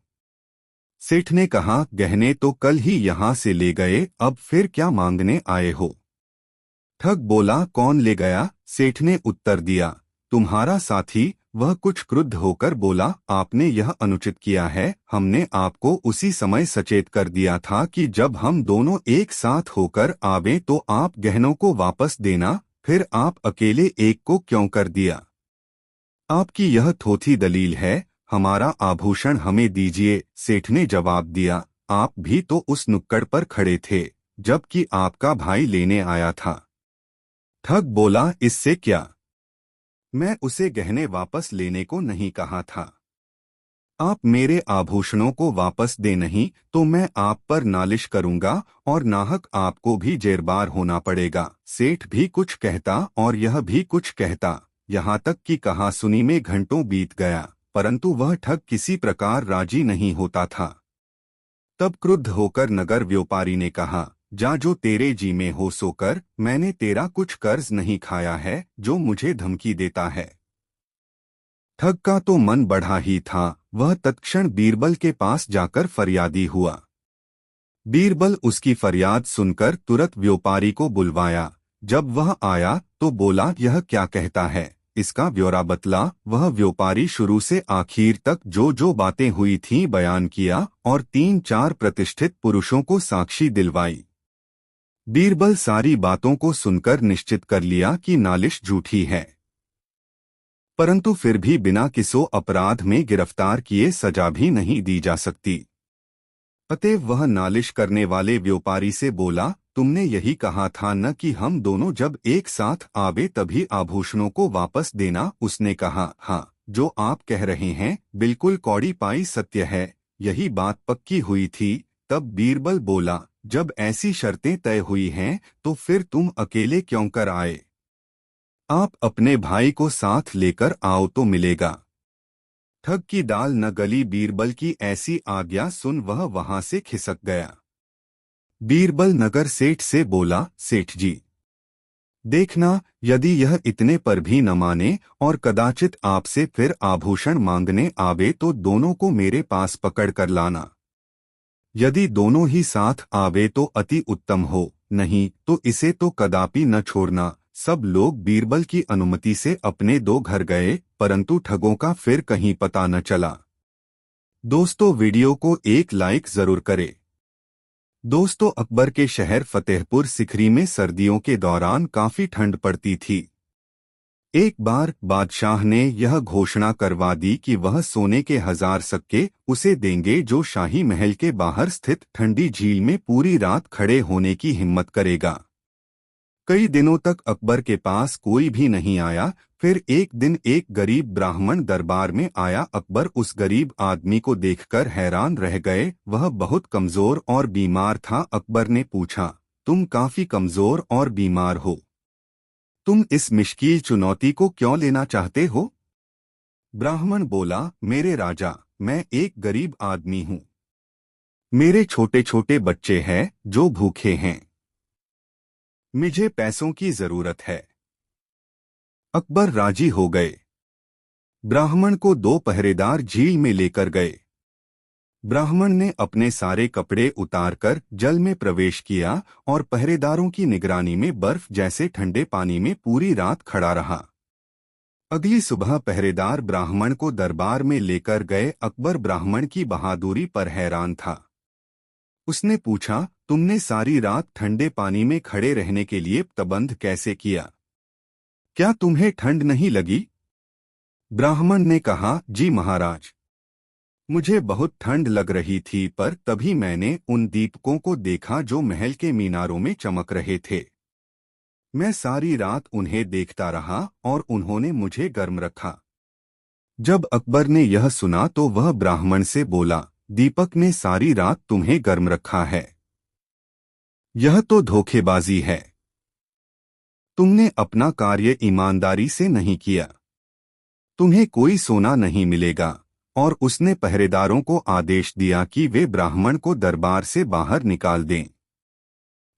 Speaker 1: सेठ ने कहा, गहने तो कल ही यहाँ से ले गए, अब फिर क्या मांगने आए हो। ठग बोला, कौन ले गया। सेठ ने उत्तर दिया, तुम्हारा साथी। वह कुछ क्रुद्ध होकर बोला, आपने यह अनुचित किया है। हमने आपको उसी समय सचेत कर दिया था कि जब हम दोनों एक साथ होकर आवें तो आप गहनों को वापस देना, फिर आप अकेले एक को क्यों कर दिया। आपकी यह थोथी दलील है, हमारा आभूषण हमें दीजिए। सेठ ने जवाब दिया, आप भी तो उस नुक्कड़ पर खड़े थे जबकि आपका भाई लेने आया था। ठग बोला, इससे क्या, मैं उसे गहने वापस लेने को नहीं कहा था। आप मेरे आभूषणों को वापस दे नहीं तो मैं आप पर नालिश करूंगा और नाहक आपको भी जेरबार होना पड़ेगा। सेठ भी कुछ कहता और यह भी कुछ कहता, यहाँ तक कि कहासुनी में घंटों बीत गया, परंतु वह ठग किसी प्रकार राजी नहीं होता था। तब क्रुद्ध होकर नगर व्यापारी ने कहा, जा जो तेरे जी में हो सो कर, मैंने तेरा कुछ कर्ज नहीं खाया है जो मुझे धमकी देता है। ठग का तो मन बढ़ा ही था, वह तत्क्षण बीरबल के पास जाकर फरियादी हुआ। बीरबल उसकी फरियाद सुनकर तुरंत व्यापारी को बुलवाया। जब वह आया तो बोला, यह क्या कहता है, इसका ब्यौरा बतला। वह व्यापारी शुरू से आखिर तक जो जो बातें हुई थीं बयान किया और 3-4 प्रतिष्ठित पुरुषों को साक्षी दिलवाई। बीरबल सारी बातों को सुनकर निश्चित कर लिया कि नालिश झूठी है, परंतु फिर भी बिना किसी अपराध में गिरफ्तार किए सजा भी नहीं दी जा सकती। अतएव वह नालिश करने वाले व्यापारी से बोला, तुमने यही कहा था न कि हम दोनों जब एक साथ आवे तभी आभूषणों को वापस देना। उसने कहा, हाँ, जो आप कह रहे हैं बिल्कुल कौड़ी पाई सत्य है, यही बात पक्की हुई थी। तब बीरबल बोला, जब ऐसी शर्तें तय हुई हैं तो फिर तुम अकेले क्यों कर आए? आप अपने भाई को साथ लेकर आओ तो मिलेगा। ठग की दाल न गली। बीरबल की ऐसी आज्ञा सुन वह वहां से खिसक गया। बीरबल नगर सेठ से बोला, सेठ जी, देखना, यदि यह इतने पर भी न माने और कदाचित आपसे फिर आभूषण मांगने आवे तो दोनों को मेरे पास पकड़ कर लाना। यदि दोनों ही साथ आवे तो अति उत्तम हो, नहीं तो इसे तो कदापि न छोड़ना। सब लोग बीरबल की अनुमति से अपने दो घर गए, परंतु ठगों का फिर कहीं पता न चला। दोस्तों, वीडियो को एक लाइक जरूर करें। दोस्तों, अकबर के शहर फतेहपुर सिकरी में सर्दियों के दौरान काफी ठंड पड़ती थी। एक बार बादशाह ने यह घोषणा करवा दी कि वह सोने के 1000 सिक्के उसे देंगे जो शाही महल के बाहर स्थित ठंडी झील में पूरी रात खड़े होने की हिम्मत करेगा। कई दिनों तक अकबर के पास कोई भी नहीं आया। फिर एक दिन एक गरीब ब्राह्मण दरबार में आया। अकबर उस गरीब आदमी को देखकर हैरान रह गए। वह बहुत कमजोर और बीमार था। अकबर ने पूछा, तुम काफी कमजोर और बीमार हो, तुम इस मुश्किल चुनौती को क्यों लेना चाहते हो? ब्राह्मण बोला, मेरे राजा, मैं एक गरीब आदमी हूँ। मेरे छोटे छोटे बच्चे हैं जो भूखे हैं। मुझे पैसों की जरूरत है। अकबर राजी हो गए। ब्राह्मण को 2 पहरेदार झील में लेकर गए। ब्राह्मण ने अपने सारे कपड़े उतारकर जल में प्रवेश किया और पहरेदारों की निगरानी में बर्फ जैसे ठंडे पानी में पूरी रात खड़ा रहा। अगली सुबह पहरेदार ब्राह्मण को दरबार में लेकर गए। अकबर ब्राह्मण की बहादुरी पर हैरान था। उसने पूछा, तुमने सारी रात ठंडे पानी में खड़े रहने के लिए प्रबंध कैसे किया? क्या तुम्हें ठंड नहीं लगी? ब्राह्मण ने कहा, जी महाराज, मुझे बहुत ठंड लग रही थी, पर तभी मैंने उन दीपकों को देखा जो महल के मीनारों में चमक रहे थे। मैं सारी रात उन्हें देखता रहा और उन्होंने मुझे गर्म रखा। जब अकबर ने यह सुना तो वह ब्राह्मण से बोला, दीपक ने सारी रात तुम्हें गर्म रखा है, यह तो धोखेबाजी है। तुमने अपना कार्य ईमानदारी से नहीं किया। तुम्हें कोई सोना नहीं मिलेगा। और उसने पहरेदारों को आदेश दिया कि वे ब्राह्मण को दरबार से बाहर निकाल दें।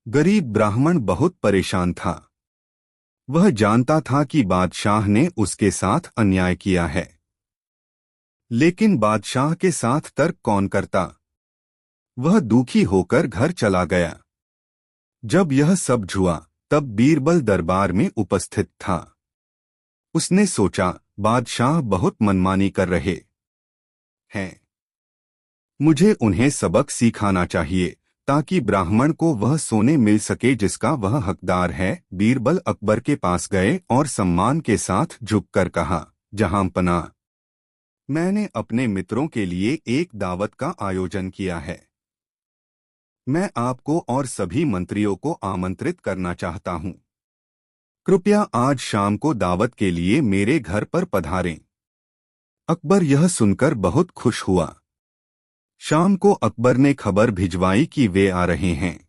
Speaker 1: गरीब ब्राह्मण बहुत परेशान था। वह जानता था कि बादशाह ने उसके साथ अन्याय किया है, लेकिन बादशाह के साथ तर्क कौन करता? वह दुखी होकर घर चला गया। जब यह सब हुआ तब बीरबल दरबार में उपस्थित था। उसने सोचा, बादशाह बहुत मनमानी कर रहे हैं, मुझे उन्हें सबक सिखाना चाहिए ताकि ब्राह्मण को वह सोने मिल सके जिसका वह हकदार है। बीरबल अकबर के पास गए और सम्मान के साथ झुककर कहा, जहांपनाह, मैंने अपने मित्रों के लिए एक दावत का आयोजन किया है। मैं आपको और सभी मंत्रियों को आमंत्रित करना चाहता हूं। कृपया आज शाम को दावत के लिए मेरे घर पर पधारें। अकबर यह सुनकर बहुत खुश हुआ। शाम को अकबर ने खबर भिजवाई कि वे आ रहे हैं,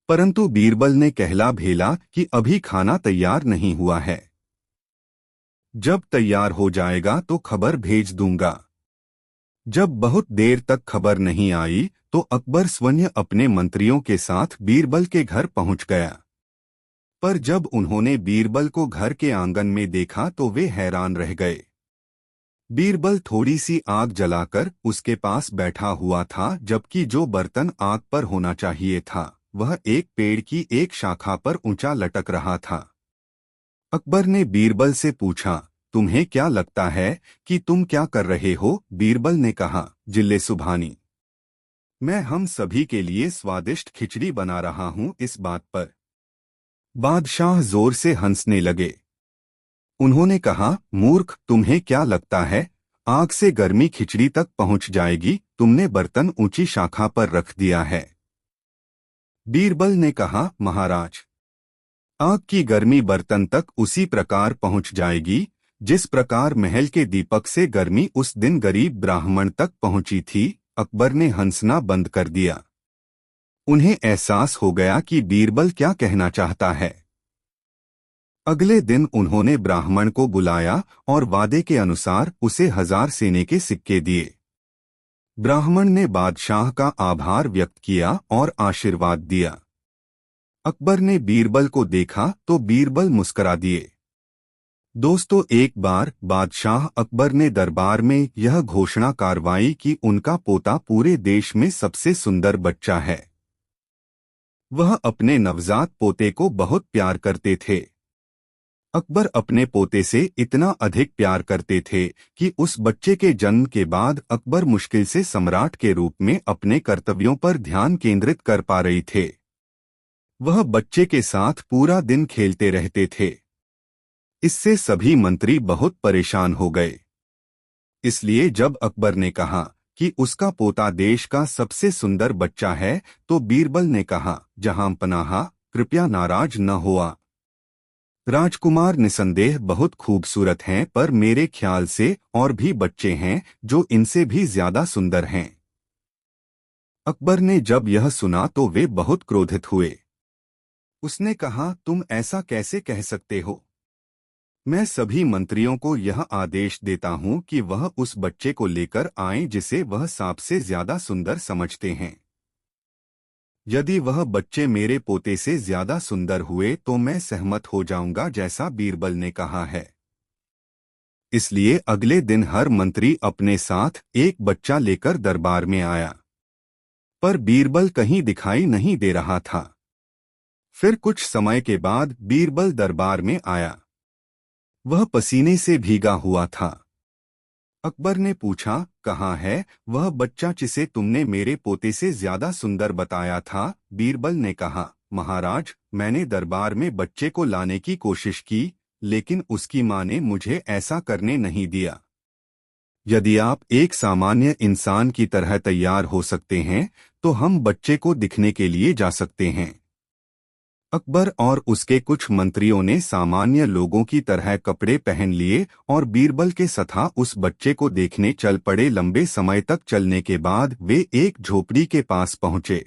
Speaker 1: परंतु बीरबल ने कहला भेला कि अभी खाना तैयार नहीं हुआ है, जब तैयार हो जाएगा तो खबर भेज दूंगा। जब बहुत देर तक खबर नहीं आई तो अकबर स्वयं अपने मंत्रियों के साथ बीरबल के घर पहुंच गया। पर जब उन्होंने बीरबल को घर के आंगन में देखा तो वे हैरान रह गए। बीरबल थोड़ी सी आग जलाकर उसके पास बैठा हुआ था, जबकि जो बर्तन आग पर होना चाहिए था वह एक पेड़ की एक शाखा पर ऊंचा लटक रहा था। अकबर ने बीरबल से पूछा, तुम्हें क्या लगता है कि तुम क्या कर रहे हो? बीरबल ने कहा, जिल्ले सुभानी, मैं हम सभी के लिए स्वादिष्ट खिचड़ी बना रहा हूं। इस बात पर बादशाह जोर से हंसने लगे। उन्होंने कहा, मूर्ख, तुम्हें क्या लगता है आग से गर्मी खिचड़ी तक पहुंच जाएगी? तुमने बर्तन ऊंची शाखा पर रख दिया है। बीरबल ने कहा, महाराज, आग की गर्मी बर्तन तक उसी प्रकार पहुंच जाएगी जिस प्रकार महल के दीपक से गर्मी उस दिन गरीब ब्राह्मण तक पहुंची थी। अकबर ने हंसना बंद कर दिया। उन्हें एहसास हो गया कि बीरबल क्या कहना चाहता है। अगले दिन उन्होंने ब्राह्मण को बुलाया और वादे के अनुसार उसे 1000 सेने के सिक्के दिए। ब्राह्मण ने बादशाह का आभार व्यक्त किया और आशीर्वाद दिया। अकबर ने बीरबल को देखा तो बीरबल मुस्करा दिए। दोस्तों, एक बार बादशाह अकबर ने दरबार में यह घोषणा कार्रवाई कि उनका पोता पूरे देश में सबसे सुंदर बच्चा है। वह अपने नवजात पोते को बहुत प्यार करते थे। अकबर अपने पोते से इतना अधिक प्यार करते थे कि उस बच्चे के जन्म के बाद अकबर मुश्किल से सम्राट के रूप में अपने कर्तव्यों पर ध्यान केंद्रित कर पा रही थे। वह बच्चे के साथ पूरा दिन खेलते रहते थे। इससे सभी मंत्री बहुत परेशान हो गए। इसलिए जब अकबर ने कहा कि उसका पोता देश का सबसे सुंदर बच्चा है तो बीरबल ने कहा, जहांपनाह, कृपया नाराज न हुआ। राजकुमार निसंदेह बहुत खूबसूरत हैं, पर मेरे ख्याल से और भी बच्चे हैं जो इनसे भी ज्यादा सुंदर हैं। अकबर ने जब यह सुना तो वे बहुत क्रोधित हुए। उसने कहा, तुम ऐसा कैसे कह सकते हो? मैं सभी मंत्रियों को यह आदेश देता हूं कि वह उस बच्चे को लेकर आएं जिसे वह सांप से ज्यादा सुंदर समझते हैं। यदि वह बच्चे मेरे पोते से ज्यादा सुंदर हुए तो मैं सहमत हो जाऊंगा, जैसा बीरबल ने कहा है। इसलिए अगले दिन हर मंत्री अपने साथ एक बच्चा लेकर दरबार में आया, पर बीरबल कहीं दिखाई नहीं दे रहा था। फिर कुछ समय के बाद बीरबल दरबार में आया। वह पसीने से भीगा हुआ था। अकबर ने पूछा, कहाँ है वह बच्चा जिसे तुमने मेरे पोते से ज्यादा सुंदर बताया था? बीरबल ने कहा, महाराज, मैंने दरबार में बच्चे को लाने की कोशिश की, लेकिन उसकी मां ने मुझे ऐसा करने नहीं दिया। यदि आप एक सामान्य इंसान की तरह तैयार हो सकते हैं तो हम बच्चे को दिखने के लिए जा सकते हैं। अकबर और उसके कुछ मंत्रियों ने सामान्य लोगों की तरह कपड़े पहन लिए और बीरबल के सथा उस बच्चे को देखने चल पड़े। लंबे समय तक चलने के बाद वे एक झोपड़ी के पास पहुंचे।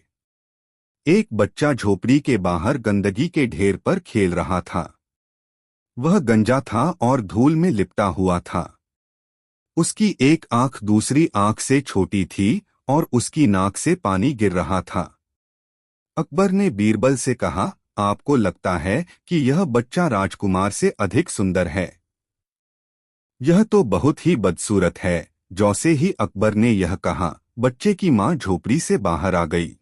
Speaker 1: एक बच्चा झोपड़ी के बाहर गंदगी के ढेर पर खेल रहा था। वह गंजा था और धूल में लिपटा हुआ था। उसकी एक आंख दूसरी आंख से छोटी थी और उसकी नाक से पानी गिर रहा था। अकबर ने बीरबल से कहा, आपको लगता है कि यह बच्चा राजकुमार से अधिक सुंदर है? यह तो बहुत ही बदसूरत है। जैसे ही अकबर ने यह कहा, बच्चे की मां झोपड़ी से बाहर आ गई।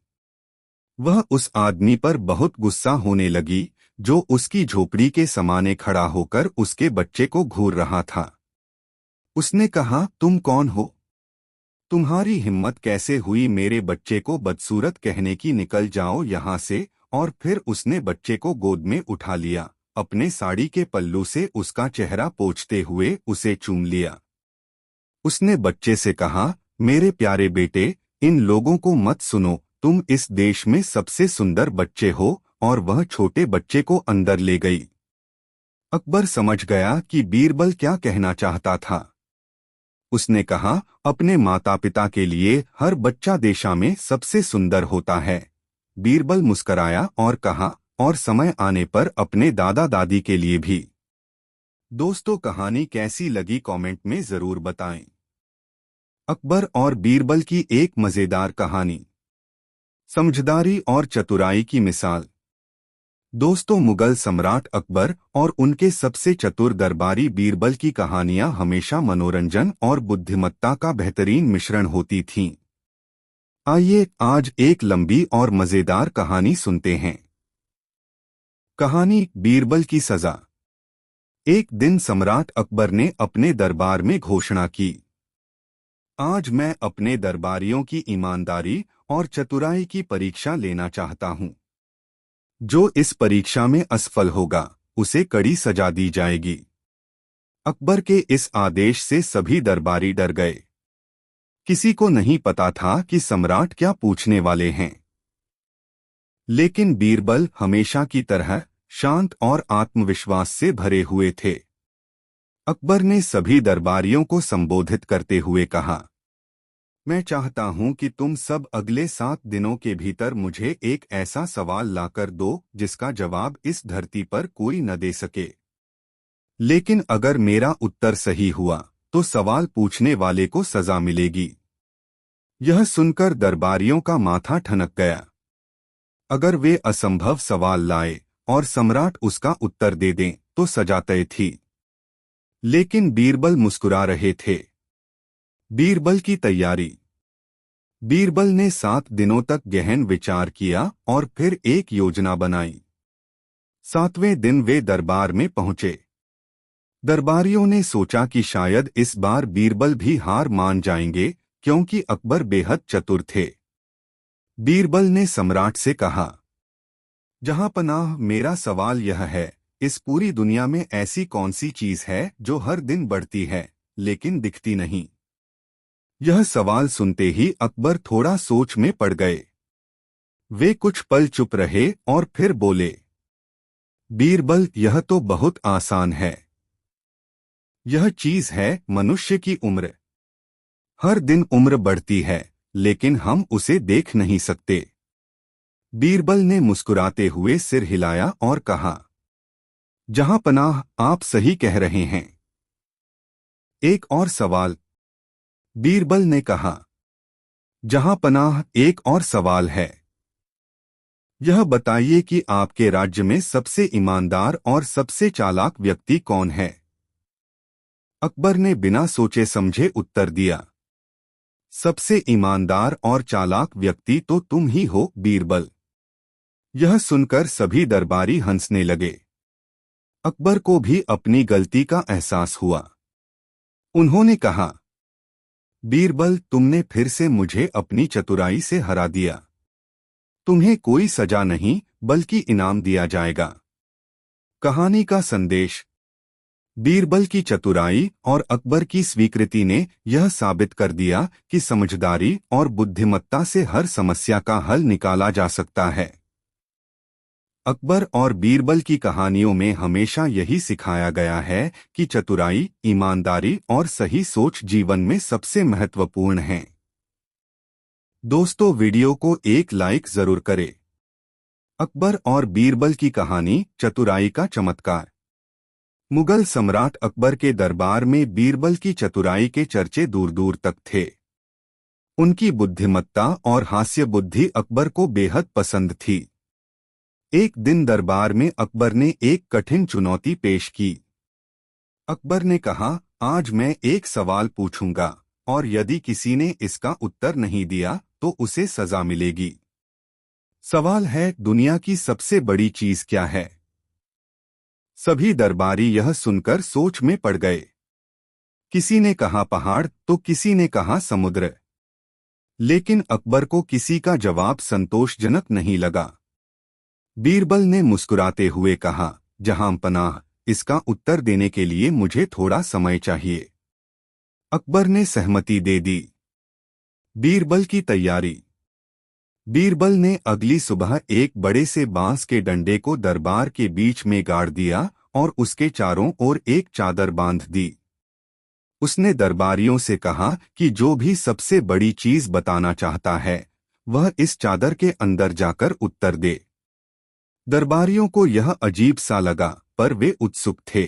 Speaker 1: वह उस आदमी पर बहुत गुस्सा होने लगी जो उसकी झोपड़ी के समाने खड़ा होकर उसके बच्चे को घूर रहा था। उसने कहा, तुम कौन हो? तुम्हारी हिम्मत कैसे हुई मेरे बच्चे को बदसूरत कहने की? निकल जाओ यहाँ से। और फिर उसने बच्चे को गोद में उठा लिया, अपने साड़ी के पल्लू से उसका चेहरा पोंछते हुए उसे चूम लिया। उसने बच्चे से कहा, मेरे प्यारे बेटे, इन लोगों को मत सुनो, तुम इस देश में सबसे सुंदर बच्चे हो। और वह छोटे बच्चे को अंदर ले गई। अकबर समझ गया कि बीरबल क्या कहना चाहता था। उसने कहा, अपने माता पिता के लिए हर बच्चा देशा में सबसे सुंदर होता है। बीरबल मुस्कराया और कहा, और समय आने पर अपने दादा दादी के लिए भी। दोस्तों, कहानी कैसी लगी कमेंट में जरूर बताएं। अकबर और बीरबल की एक मजेदार कहानी। समझदारी और चतुराई की मिसाल। दोस्तों, मुगल सम्राट अकबर और उनके सबसे चतुर दरबारी बीरबल की कहानियां हमेशा मनोरंजन और बुद्धिमत्ता का बेहतरीन मिश्रण होती थीं। आइए आज एक लंबी और मजेदार कहानी सुनते हैं। कहानी, बीरबल की सजा। एक दिन सम्राट अकबर ने अपने दरबार में घोषणा की, आज मैं अपने दरबारियों की ईमानदारी और चतुराई की परीक्षा लेना चाहता हूं। जो इस परीक्षा में असफल होगा, उसे कड़ी सजा दी जाएगी। अकबर के इस आदेश से सभी दरबारी डर गए। किसी को नहीं पता था कि सम्राट क्या पूछने वाले हैं। लेकिन बीरबल हमेशा की तरह शांत और आत्मविश्वास से भरे हुए थे। अकबर ने सभी दरबारियों को संबोधित करते हुए कहा, मैं चाहता हूं कि तुम सब अगले 7 दिनों के भीतर मुझे एक ऐसा सवाल लाकर दो जिसका जवाब इस धरती पर कोई न दे सके। लेकिन अगर मेरा उत्तर सही हुआ तो सवाल पूछने वाले को सजा मिलेगी। यह सुनकर दरबारियों का माथा ठनक गया। अगर वे असंभव सवाल लाए और सम्राट उसका उत्तर दे दें तो सजा तय थी। लेकिन बीरबल मुस्कुरा रहे थे। बीरबल की तैयारी। बीरबल ने 7 दिनों तक गहन विचार किया और फिर एक योजना बनाई। 7वें दिन वे दरबार में पहुंचे। दरबारियों ने सोचा कि शायद इस बार बीरबल भी हार मान जाएंगे, क्योंकि अकबर बेहद चतुर थे। बीरबल ने सम्राट से कहा, जहां पनाह, मेरा सवाल यह है, इस पूरी दुनिया में ऐसी कौन सी चीज है जो हर दिन बढ़ती है लेकिन दिखती नहीं। यह सवाल सुनते ही अकबर थोड़ा सोच में पड़ गए। वे कुछ पल चुप रहे और फिर बोले, बीरबल, यह तो बहुत आसान है। यह चीज है मनुष्य की उम्र। हर दिन उम्र बढ़ती है, लेकिन हम उसे देख नहीं सकते। बीरबल ने मुस्कुराते हुए सिर हिलाया और कहा, जहां पनाह, आप सही कह रहे हैं। एक और सवाल। बीरबल ने कहा, जहां पनाह, एक और सवाल है। यह बताइए कि आपके राज्य में सबसे ईमानदार और सबसे चालाक व्यक्ति कौन है। अकबर ने बिना सोचे समझे उत्तर दिया, सबसे ईमानदार और चालाक व्यक्ति तो तुम ही हो बीरबल। यह सुनकर सभी दरबारी हंसने लगे। अकबर को भी अपनी गलती का एहसास हुआ। उन्होंने कहा, बीरबल, तुमने फिर से मुझे अपनी चतुराई से हरा दिया। तुम्हें कोई सजा नहीं बल्कि इनाम दिया जाएगा। कहानी का संदेश। बीरबल की चतुराई और अकबर की स्वीकृति ने यह साबित कर दिया कि समझदारी और बुद्धिमत्ता से हर समस्या का हल निकाला जा सकता है। अकबर और बीरबल की कहानियों में हमेशा यही सिखाया गया है कि चतुराई, ईमानदारी और सही सोच जीवन में सबसे महत्वपूर्ण हैं। दोस्तों, वीडियो को एक लाइक जरूर करें। अकबर और बीरबल की कहानी, चतुराई का चमत्कार। मुगल सम्राट अकबर के दरबार में बीरबल की चतुराई के चर्चे दूर दूर तक थे। उनकी बुद्धिमत्ता और हास्य बुद्धि अकबर को बेहद पसंद थी। एक दिन दरबार में अकबर ने एक कठिन चुनौती पेश की। अकबर ने कहा, आज मैं एक सवाल पूछूंगा और यदि किसी ने इसका उत्तर नहीं दिया तो उसे सजा मिलेगी। सवाल है, दुनिया की सबसे बड़ी चीज क्या है। सभी दरबारी यह सुनकर सोच में पड़ गए। किसी ने कहा पहाड़ तो किसी ने कहा समुद्र। लेकिन अकबर को किसी का जवाब संतोषजनक नहीं लगा। बीरबल ने मुस्कुराते हुए कहा, जहां पनाह, इसका उत्तर देने के लिए मुझे थोड़ा समय चाहिए। अकबर ने सहमति दे दी। बीरबल की तैयारी। बीरबल ने अगली सुबह एक बड़े से बांस के डंडे को दरबार के बीच में गाड़ दिया और उसके चारों ओर एक चादर बांध दी। उसने दरबारियों से कहा कि जो भी सबसे बड़ी चीज बताना चाहता है वह इस चादर के अंदर जाकर उत्तर दे। दरबारियों को यह अजीब सा लगा, पर वे उत्सुक थे।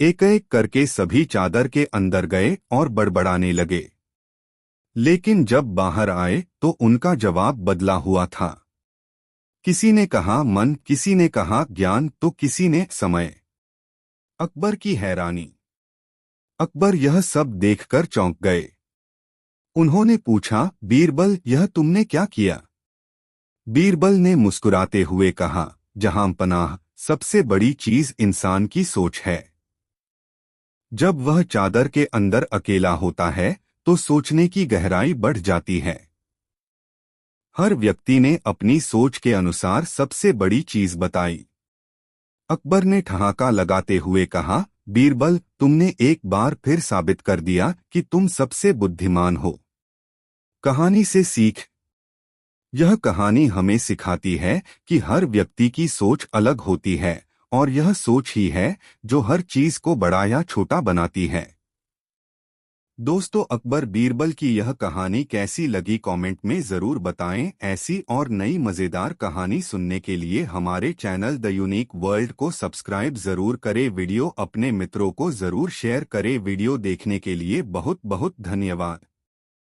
Speaker 1: एक एक करके सभी चादर के अंदर गए और बड़बड़ाने लगे। लेकिन जब बाहर आए तो उनका जवाब बदला हुआ था। किसी ने कहा मन, किसी ने कहा ज्ञान, तो किसी ने समय। अकबर की हैरानी। अकबर यह सब देखकर चौंक गए। उन्होंने पूछा, बीरबल, यह तुमने क्या किया? बीरबल ने मुस्कुराते हुए कहा, जहां पनाह, सबसे बड़ी चीज इंसान की सोच है। जब वह चादर के अंदर अकेला होता है तो सोचने की गहराई बढ़ जाती है। हर व्यक्ति ने अपनी सोच के अनुसार सबसे बड़ी चीज बताई। अकबर ने ठहाका लगाते हुए कहा, बीरबल, तुमने एक बार फिर साबित कर दिया कि तुम सबसे बुद्धिमान हो। कहानी से सीख। यह कहानी हमें सिखाती है कि हर व्यक्ति की सोच अलग होती है और यह सोच ही है जो हर चीज को बड़ा या छोटा बनाती है। दोस्तों, अकबर बीरबल की यह कहानी कैसी लगी कमेंट में ज़रूर बताएं। ऐसी और नई मज़ेदार कहानी सुनने के लिए हमारे चैनल द यूनिक वर्ल्ड को सब्सक्राइब ज़रूर करें। वीडियो अपने मित्रों को ज़रूर शेयर करें। वीडियो देखने के लिए बहुत बहुत धन्यवाद।